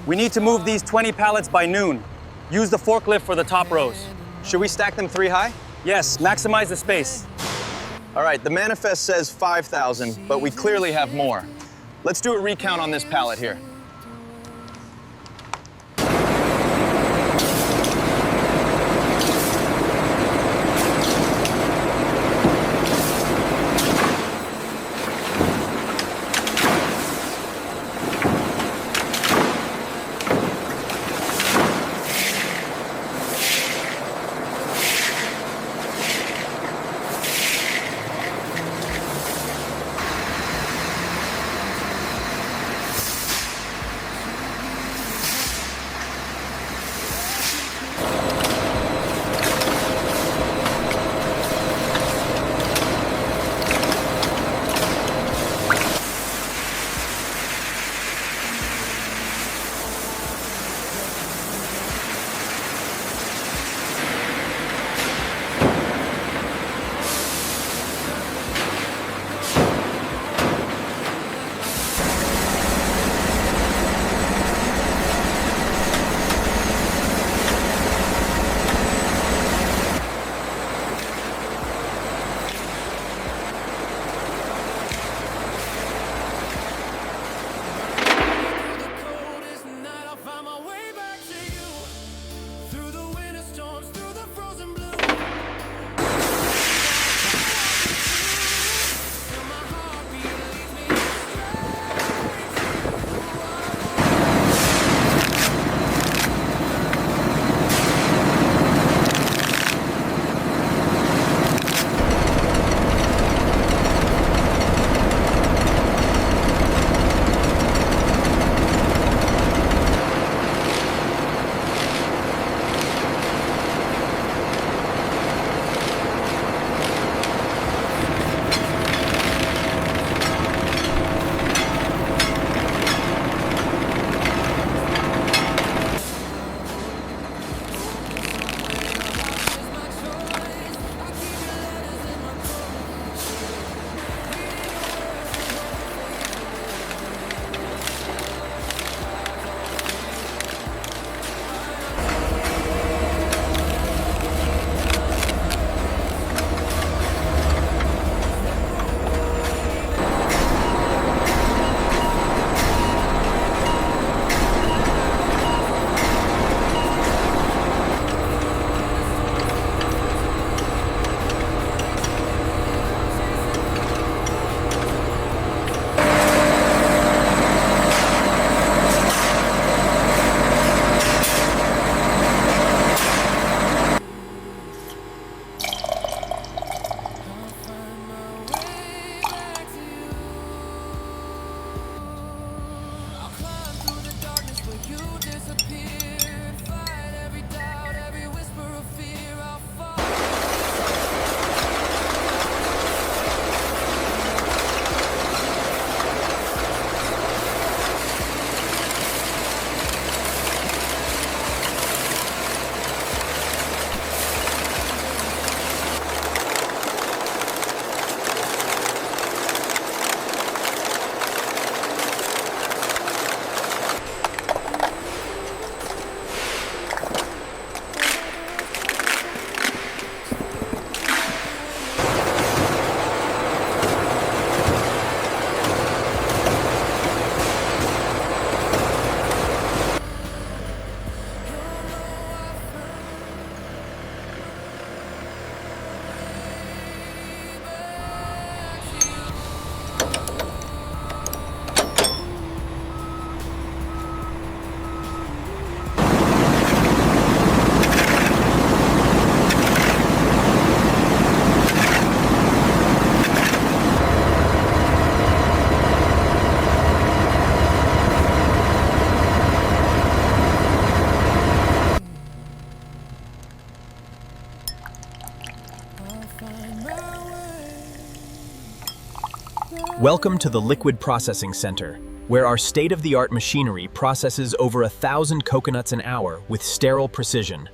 We need to move these 20 pallets by noon. Use the forklift for the top rows. Should we stack them 3 high? Yes, maximize the space. All right, the manifest says 5,000, but we clearly have more. Let's do a recount on this pallet here. Welcome to the Liquid Processing Center, where our state-of-the-art machinery processes over 1,000 coconuts an hour with sterile precision.